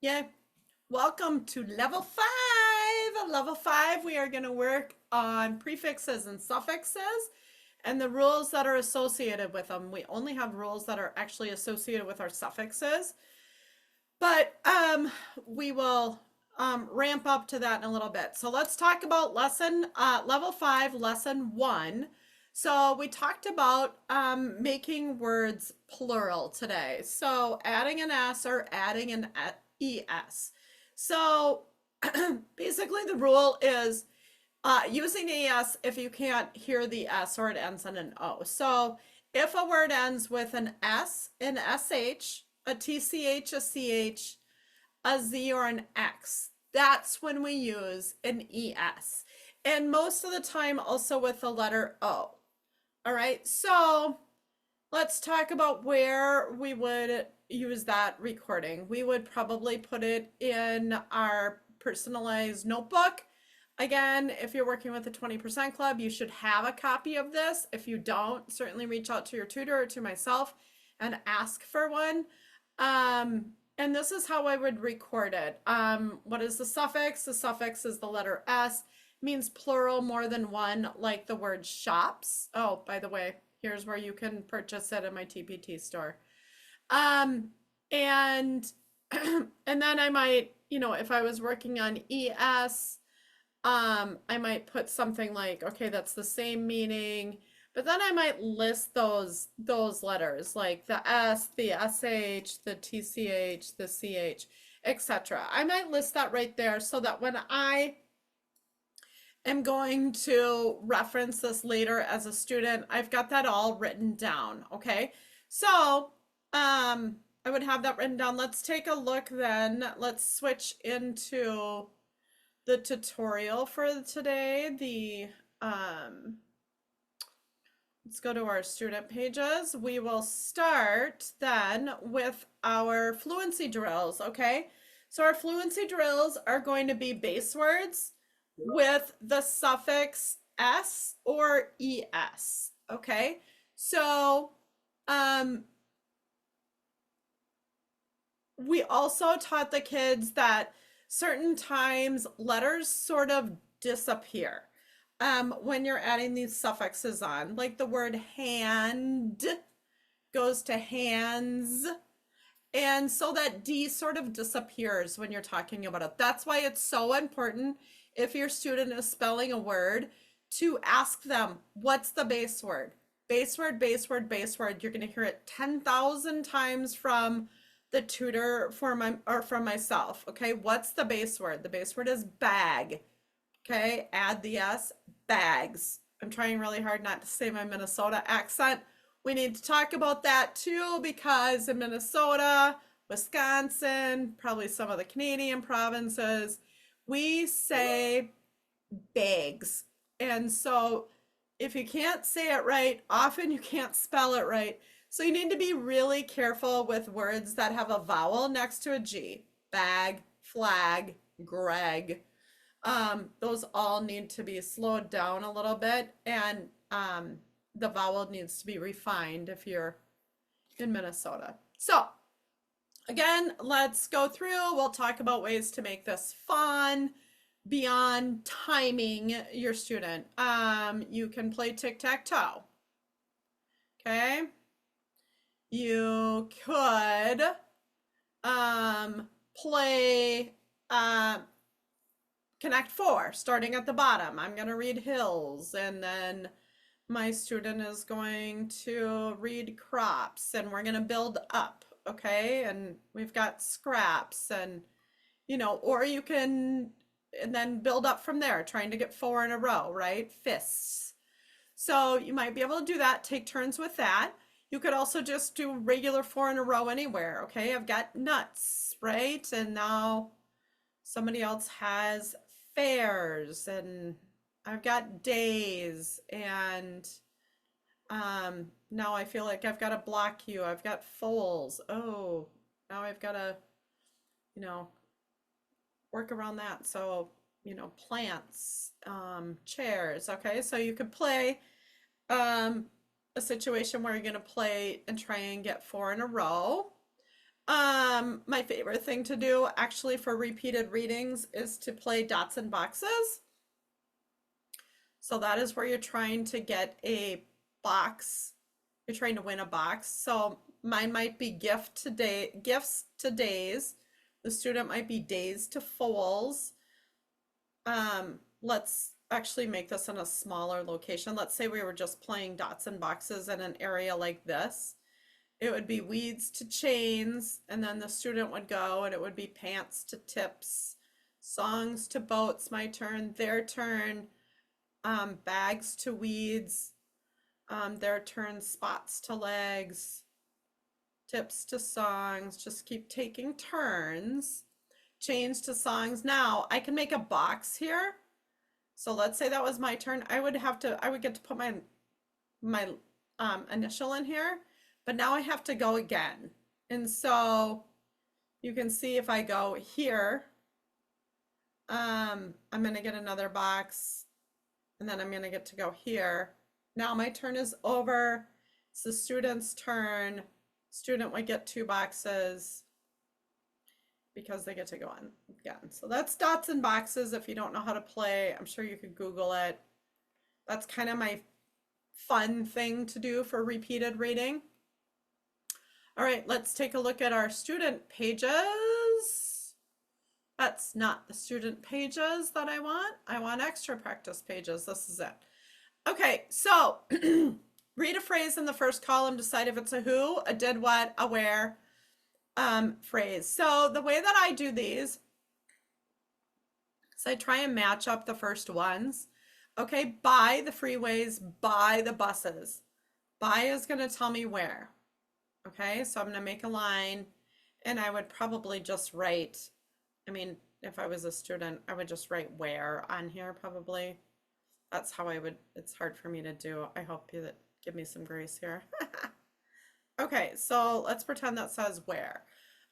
Yay. Welcome to level 5. Level 5, we are going to work on prefixes and suffixes and the rules that are associated with them. We only have rules that are actually associated with our suffixes, but we will ramp up to that in a little bit. So let's talk about level 5, lesson 1. So we talked about making words plural today. So adding an S or adding an ES. So basically the rule is using ES if you can't hear the S or it ends in an O. So if a word ends with an S, an SH, a TCH, a CH, a Z, or an X, that's when we use an ES. And most of the time also with the letter O. All right, so let's talk about where we would use that recording. We would probably put it in our personalized notebook. Again, if you're working with the 20% Club, you should have a copy of this. If you don't, certainly reach out to your tutor or to myself and ask for one. And this is how I would record it. What is the suffix? The suffix is the letter S. It means plural, more than one, like the word shops. Oh, by the way, here's where you can purchase it in my TPT store. And and then I might, if I was working on ES, I might put something like, okay, that's the same meaning, but then I might list those letters like the S, the SH, the TCH, the CH, etc. I might list that right there so that when I am going to reference this later as a student, I've got that all written down, okay? So, I would have that written down. Let's take a look then. Let's switch into the tutorial for today. Let's go to our student pages. We will start then with our fluency drills, okay? So our fluency drills are going to be base words with the suffix S or ES, okay? So, we also taught the kids that certain times letters sort of disappear when you're adding these suffixes on, like the word hand goes to hands. And so that D sort of disappears when you're talking about it. That's why it's so important if your student is spelling a word to ask them, what's the base word? Base word, base word, base word. You're going to hear it 10,000 times from the tutor from myself. Okay, what's the base word? The base word is bag. Okay, add the S, bags. I'm trying really hard not to say my Minnesota accent. We need to talk about that too, because in Minnesota, Wisconsin, probably some of the Canadian provinces, we say bags. And so if you can't say it right, often you can't spell it right. So you need to be really careful with words that have a vowel next to a G. Bag, flag, Greg. Those all need to be slowed down a little bit, and the vowel needs to be refined if you're in Minnesota. So again, let's go through. We'll talk about ways to make this fun beyond timing your student. You can play tic-tac-toe. Okay. You could play Connect Four, starting at the bottom. I'm going to read hills, and then my student is going to read crops, and we're going to build up, okay? And we've got scraps, and, or you can, and then build up from there, trying to get 4 in a row, right? Fists. So you might be able to do that, take turns with that. You could also just do regular 4 in a row anywhere, okay? I've got nuts, right? And now somebody else has fairs, and I've got days, and now I feel like I've got to block you. I've got foals. Oh, now I've got to, work around that. So, plants, chairs. Okay, so you could play a situation where you're going to play and try and get 4 in a row. My favorite thing to do actually for repeated readings is to play dots and boxes. So that is where you're trying to get a box. You're trying to win a box. So mine might be gifts to days. The student might be days to foals. Let's actually make this in a smaller location. Let's say we were just playing dots and boxes in an area like this. It would be weeds to chains, and then the student would go, and it would be pants to tips, songs to boats, my turn, their turn, bags to weeds, their turn, spots to legs, tips to songs. Just keep taking turns. Chains to songs. Now I can make a box here. So let's say that was my turn. I would get to put my initial in here, but now I have to go again. And so you can see if I go here, I'm gonna get another box, and then I'm gonna get to go here. Now my turn is over. It's the student's turn. Student would get 2 boxes because they get to go on again. So that's dots and boxes. If you don't know how to play, I'm sure you could Google it. That's kind of my fun thing to do for repeated reading. All right, let's take a look at our student pages. That's not the student pages that I want. I want extra practice pages. This is it. Okay, so read a phrase in the first column, decide if it's a who, a did what, a where phrase. So the way that I do these is I try and match up the first ones. Okay, by the freeways, by the buses. By is going to tell me where. Okay, so I'm going to make a line, and I would probably just write, I mean, if I was a student, I would just write where on here probably. That's how I would, it's hard for me to do. I hope you give me some grace here. Okay, so let's pretend that says where.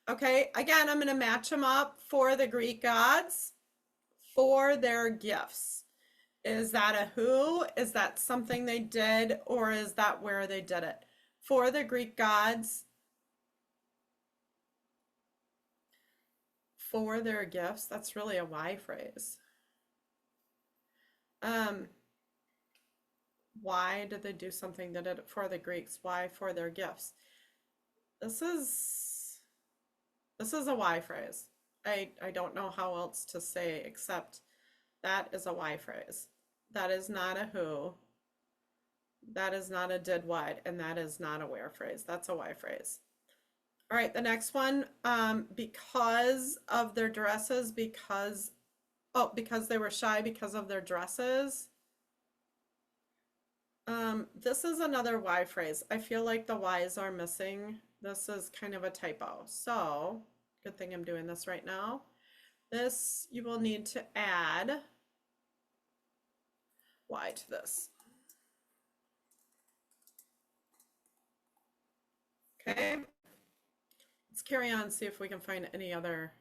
Okay, again, I'm going to match them up for the Greek gods, for their gifts. Is that a who? Is that something they did, or is that where they did it? For the Greek gods, for their gifts, that's really a why phrase. Why did they do something that did it for the Greeks? Why for their gifts? This is a why phrase. I don't know how else to say except that is a why phrase. That is not a who. That is not a did what, and that is not a where phrase. That's a why phrase. All right, the next one, because of their dresses, because they were shy because of their dresses. This is another why phrase. I feel like the whys are missing. This is kind of a typo. So, good thing I'm doing this right now. This, you will need to add why to this. Okay. Let's carry on and see if we can find any other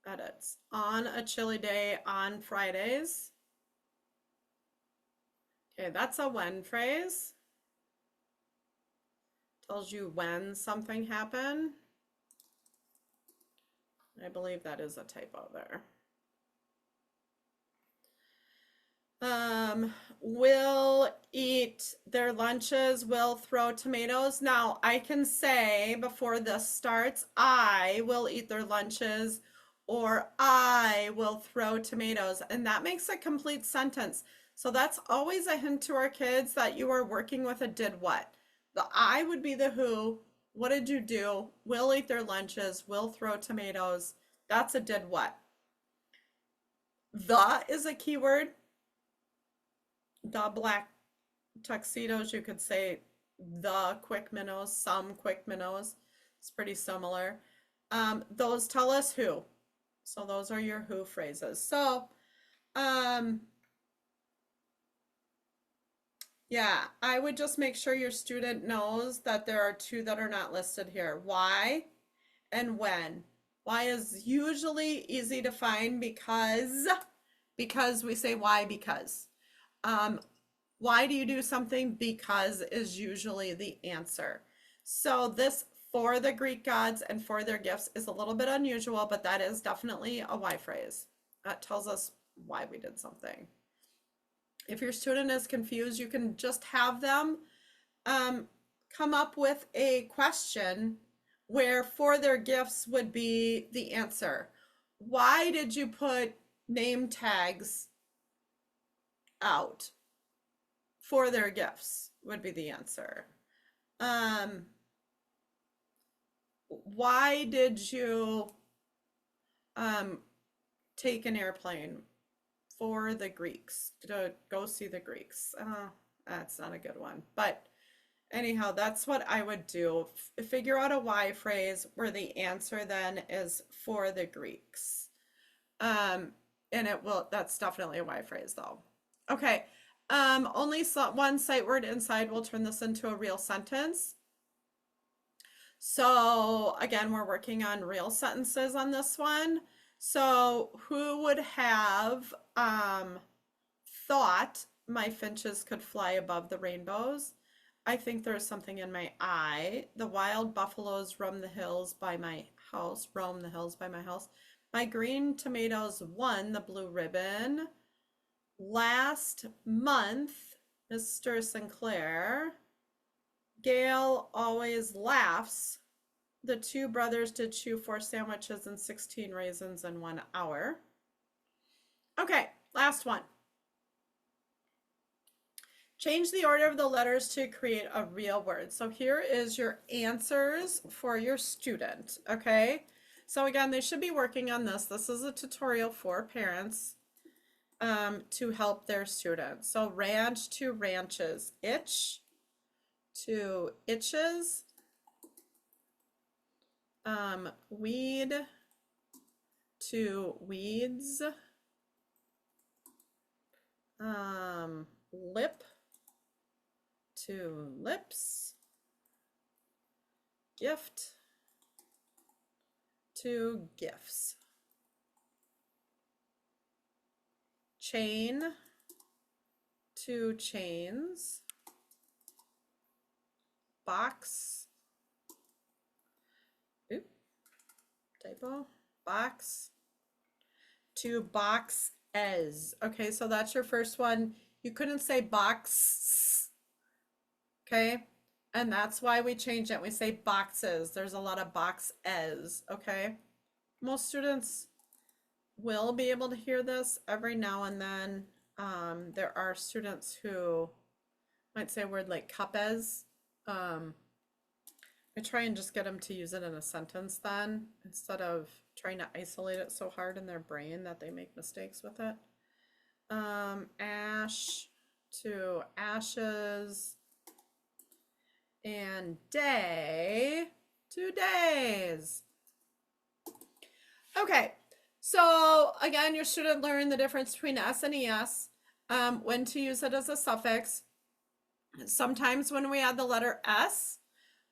edits. On a chilly day on Fridays. Okay, that's a when phrase. Tells you when something happened. I believe that is a typo there. Will eat their lunches, will throw tomatoes. Now I can say before this starts, I will eat their lunches, or I will throw tomatoes, and that makes a complete sentence. So that's always a hint to our kids that you are working with a did what. The I would be the who. What did you do? Will eat their lunches, will throw tomatoes. That's a did what. The is a keyword. The black tuxedos, you could say the quick minnows, some quick minnows. It's pretty similar. Those tell us who. So those are your who phrases. So, yeah, I would just make sure your student knows that there are 2 that are not listed here. Why and when. Why is usually easy to find because we say why because. Why do you do something? Because is usually the answer. So this for the Greek gods and for their gifts is a little bit unusual, but that is definitely a why phrase. That tells us why we did something. If your student is confused, you can just have them come up with a question where for their gifts would be the answer. Why did you put name tags out? For their gifts would be the answer. Why did you take an airplane? For the Greeks, to go see the Greeks. That's not a good one, but anyhow, that's what I would do. Figure out a why phrase where the answer then is for the Greeks. And that's definitely a why phrase though. Okay, only one sight word inside will turn this into a real sentence. So again, we're working on real sentences on this one. So who would have thought my finches could fly above the rainbows? I think there's something in my eye. The wild buffaloes roam the hills by my house. My green tomatoes won the blue ribbon. Last month, Mr. Sinclair, Gail always laughs. The two brothers did chew 4 sandwiches and 16 raisins in 1 hour. Okay, last one. Change the order of the letters to create a real word. So here is your answers for your student, okay? So again, they should be working on this. This is a tutorial for parents to help their students. So ranch to ranches, itch to itches, weed to weeds, lip to lips, gift to gifts, chain to chains, box, typo, box to boxes. Okay, so that's your first one. You couldn't say box, okay? And that's why we changed it. We say boxes. There's a lot of boxes, okay? Most students will be able to hear this every now and then. There are students who might say a word like cupes. I try and just get them to use it in a sentence then, instead of trying to isolate it so hard in their brain that they make mistakes with it. Ash to ashes, and day to days. Okay, so again, your student learned the difference between S and ES, when to use it as a suffix. Sometimes when we add the letter S,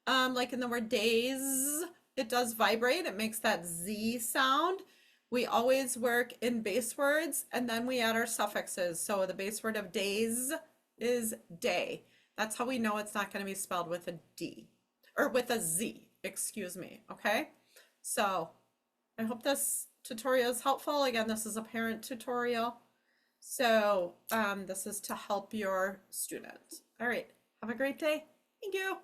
like in the word days, it does vibrate. It makes that Z sound. We always work in base words and then we add our suffixes. So the base word of days is day. That's how we know it's not going to be spelled with a D or with a Z, excuse me. Okay. So I hope this tutorial is helpful. Again, this is a parent tutorial. So this is to help your student. All right. Have a great day. Thank you.